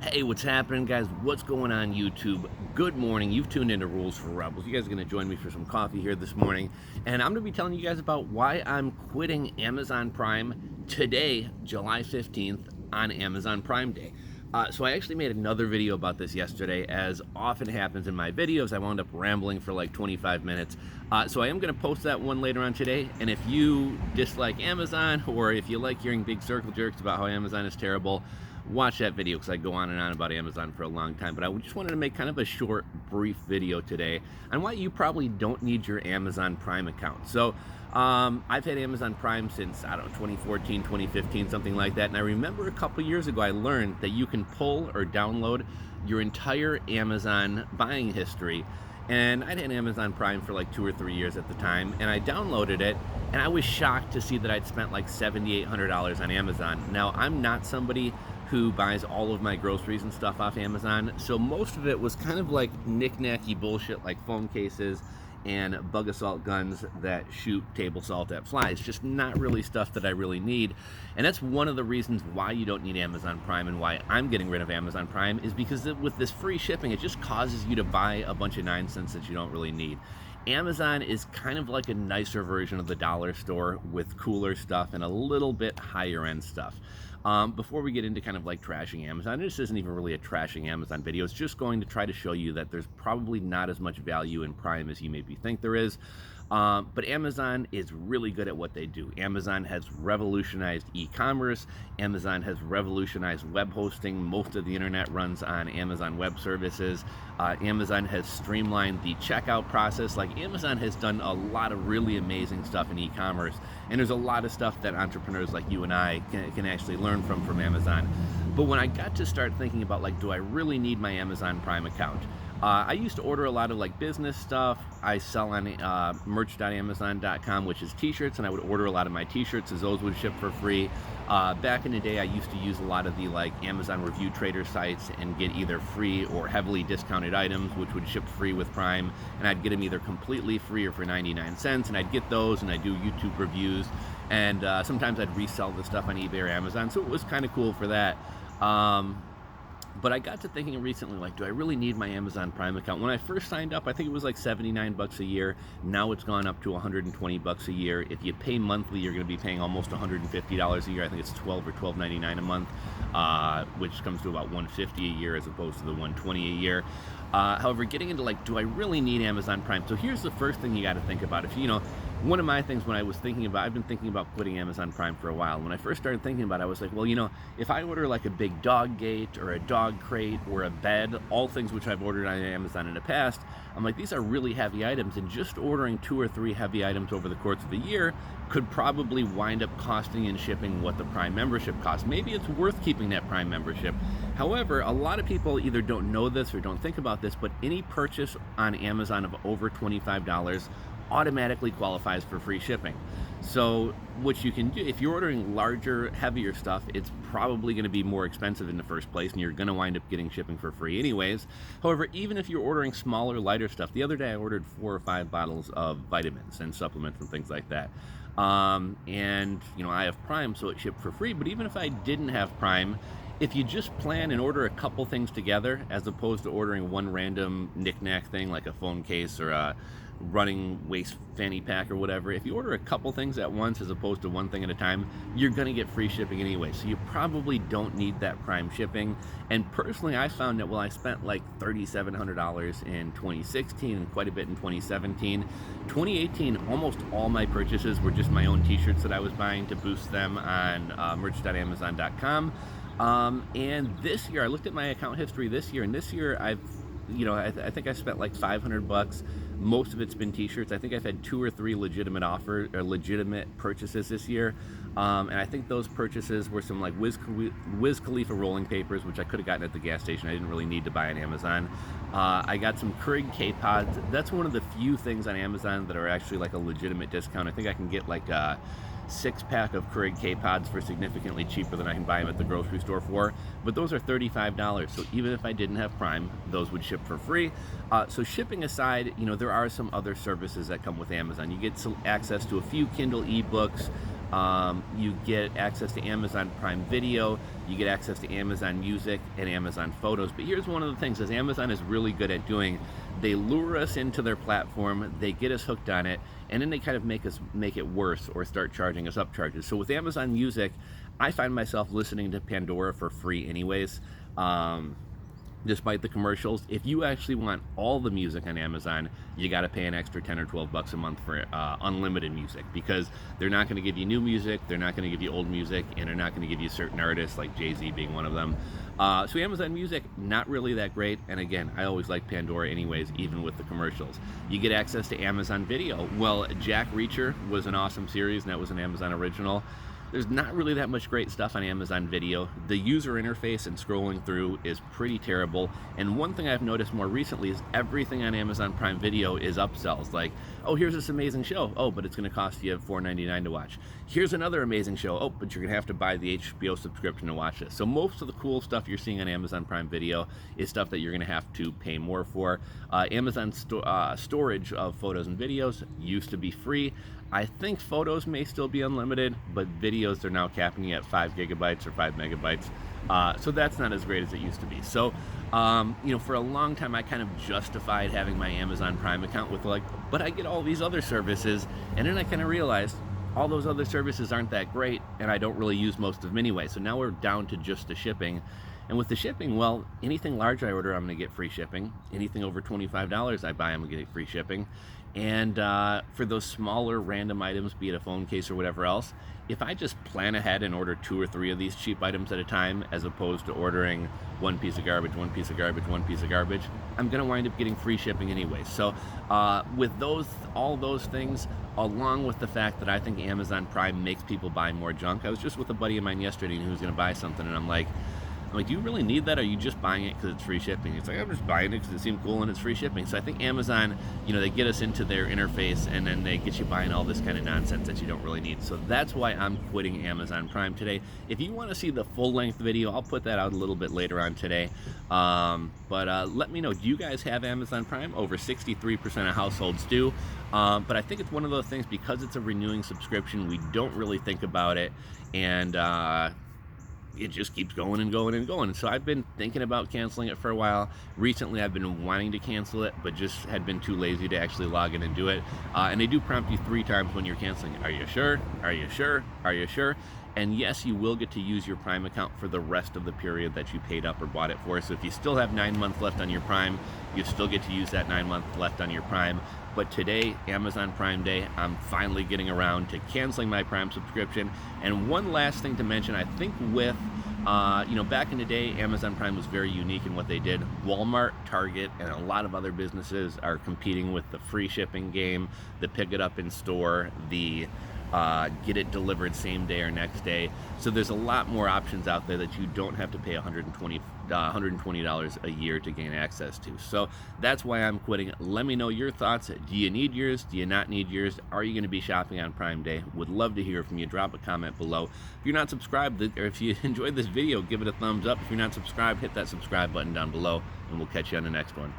Hey, what's happening, guys? What's going on, YouTube? Good morning. You've tuned into Rules for Rebels. You guys are going to join me for some coffee here this morning, and I'm going to be telling you guys about why I'm quitting Amazon Prime today, July 15th, on Amazon Prime Day. So I actually made another video about this yesterday. As often happens in my videos, I wound up rambling for like 25 minutes. So I am going to post that one later on today, and if you dislike Amazon, or if you like hearing big circle jerks about how Amazon is terrible, watch that video because I go on and on about Amazon for a long time. But I just wanted to make kind of a short, brief video today on why you probably don't need your Amazon Prime account. So I've had Amazon Prime since, I don't know, 2014, 2015, something like that. And I remember a couple years ago, I learned that you can pull or download your entire Amazon buying history. And I'd had Amazon Prime for like 2 or 3 years at the time, and I downloaded it, and I was shocked to see that I'd spent like $7,800 on Amazon. Now, I'm not somebody who buys all of my groceries and stuff off Amazon, so most of it was kind of like knick-knacky bullshit like phone cases and bug assault guns that shoot table salt at flies. Just not really stuff that I really need. And that's one of the reasons why you don't need Amazon Prime, and why I'm getting rid of Amazon Prime, is because with this free shipping, it just causes you to buy a bunch of nonsense that you don't really need. Amazon is kind of like a nicer version of the dollar store with cooler stuff and a little bit higher end stuff. Before we get into kind of like trashing Amazon, this isn't even really a trashing Amazon video. It's just going to try to show you that there's probably not as much value in Prime as you maybe think there is. But Amazon is really good at what they do. Amazon has revolutionized e-commerce. Amazon has revolutionized web hosting. Most of the internet runs on Amazon Web Services. Amazon has streamlined the checkout process. Like, Amazon has done a lot of really amazing stuff in e-commerce, and there's a lot of stuff that entrepreneurs like you and I can actually learn from Amazon. But when I got to start thinking about, like, do I really need my Amazon Prime account? I used to order a lot of like business stuff. I sell on merch.amazon.com, which is t-shirts, and I would order a lot of my t-shirts as those would ship for free. Back in the day, I used to use a lot of the like Amazon review trader sites and get either free or heavily discounted items, which would ship free with Prime, and I'd get them either completely free or for 99 cents, and I'd get those, and I'd do YouTube reviews, and sometimes I'd resell the stuff on eBay or Amazon, so it was kind of cool for that. But I got to thinking recently, like, do I really need my Amazon Prime account? When I first signed up, I think it was like $79 a year. Now it's gone up to $120 a year. If you pay monthly, you're going to be paying almost $150 a year. I think it's $12 or $12.99 a month, which comes to about $150 a year as opposed to the $120 a year. However, getting into like, do I really need Amazon Prime? So here's the first thing you got to think about. If you know, one of my things when I was thinking about, I've been thinking about quitting Amazon Prime for a while. When I first started thinking about it, I was like, well, you know, if I order like a big dog gate or a dog crate or a bed, all things which I've ordered on Amazon in the past, I'm like, these are really heavy items, and just ordering 2 or 3 heavy items over the course of a year could probably wind up costing in shipping what the Prime membership costs. Maybe it's worth keeping that Prime membership. However, a lot of people either don't know this or don't think about this, but any purchase on Amazon of over $25 automatically qualifies for free shipping. So what you can do, if you're ordering larger, heavier stuff, it's probably going to be more expensive in the first place, and you're going to wind up getting shipping for free anyways. However, even if you're ordering smaller, lighter stuff, the other day I ordered 4 or 5 bottles of vitamins and supplements and things like that. And you know, I have Prime, so it shipped for free. But even if I didn't have Prime, if you just plan and order a couple things together, as opposed to ordering one random knick-knack thing like a phone case or a running waist fanny pack or whatever, if you order a couple things at once as opposed to one thing at a time, you're going to get free shipping anyway. So you probably don't need that Prime shipping. And personally, I found that, well, I spent like $3,700 in 2016 and quite a bit in 2017. 2018, almost all my purchases were just my own t-shirts that I was buying to boost them on merch.amazon.com. And this year, I looked at my account history this year, and this year I think I spent like $500. Most of it's been t-shirts. I think I've had 2 or 3 legitimate purchases this year. And I think those purchases were some like Wiz Khalifa rolling papers, which I could have gotten at the gas station. I didn't really need to buy on Amazon. I got some Keurig K-Pods. That's one of the few things on Amazon that are actually like a legitimate discount. I think I can get like a 6-pack of Keurig K-Pods for significantly cheaper than I can buy them at the grocery store for, but those are $35. So even if I didn't have Prime, those would ship for free. So shipping aside, you know, there are some other services that come with Amazon. You get some access to a few Kindle ebooks, You get access to Amazon Prime Video, you get access to Amazon Music and Amazon Photos. But here's one of the things that Amazon is really good at doing. They lure us into their platform, they get us hooked on it, and then they kind of make it worse or start charging us upcharges. So with Amazon Music, I find myself listening to Pandora for free anyways. Despite the commercials, if you actually want all the music on Amazon, you got to pay an extra 10 or 12 bucks a month for unlimited music, because they're not going to give you new music, they're not going to give you old music, and they're not going to give you certain artists, like Jay-Z being one of them. So Amazon Music, not really that great, and again, I always like Pandora anyways, even with the commercials. You get access to Amazon Video. Well, Jack Reacher was an awesome series, and that was an Amazon original. There's not really that much great stuff on Amazon Video. The user interface and scrolling through is pretty terrible. And one thing I've noticed more recently is everything on Amazon Prime Video is upsells. Like, oh, here's this amazing show. Oh, but it's going to cost you $4.99 to watch. Here's another amazing show. Oh, but you're going to have to buy the HBO subscription to watch it. So most of the cool stuff you're seeing on Amazon Prime Video is stuff that you're going to have to pay more for. Amazon storage of photos and videos used to be free. I think photos may still be unlimited, but videos they're now capping at 5 gigabytes or 5 megabytes. So that's not as great as it used to be. So, for a long time, I kind of justified having my Amazon Prime account with but I get all these other services, and then I kind of realized all those other services aren't that great, and I don't really use most of them anyway. So now we're down to just the shipping. And with the shipping, well, anything large I order, I'm going to get free shipping. Anything over $25 I buy, I'm going to get free shipping. And for those smaller random items, be it a phone case or whatever else, if I just plan ahead and order 2 or 3 of these cheap items at a time, as opposed to ordering one piece of garbage, one piece of garbage, one piece of garbage, I'm going to wind up getting free shipping anyway. So with all those things, along with the fact that I think Amazon Prime makes people buy more junk. I was just with a buddy of mine yesterday who was going to buy something, and I'm like, do you really need that? Or are you just buying it because it's free shipping? It's like, I'm just buying it because it seemed cool and it's free shipping. So I think Amazon, they get us into their interface, and then they get you buying all this kind of nonsense that you don't really need. So that's why I'm quitting Amazon Prime today. If you want to see the full-length video, I'll put that out a little bit later on today. But let me know, do you guys have Amazon Prime? Over 63% of households do. But I think it's one of those things, because it's a renewing subscription, we don't really think about it, and it just keeps going and going and going. So I've been thinking about canceling it for a while. Recently, I've been wanting to cancel it, but just had been too lazy to actually log in and do it. And they do prompt you 3 times when you're canceling. Are you sure? Are you sure? Are you sure? And yes, you will get to use your Prime account for the rest of the period that you paid up or bought it for. So if you still have 9 months left on your Prime, you still get to use that 9 months left on your Prime. But today, Amazon Prime Day, I'm finally getting around to canceling my Prime subscription. And one last thing to mention, I think with, back in the day, Amazon Prime was very unique in what they did. Walmart, Target, and a lot of other businesses are competing with the free shipping game, the pick it up in store, the get it delivered same day or next day. So there's a lot more options out there that you don't have to pay $120 a year to gain access to. So that's why I'm quitting. Let me know your thoughts. Do you need yours? Do you not need yours? Are you going to be shopping on Prime Day? Would love to hear from you. Drop a comment below. If you're not subscribed, or if you enjoyed this video, give it a thumbs up. If you're not subscribed, hit that subscribe button down below, and we'll catch you on the next one.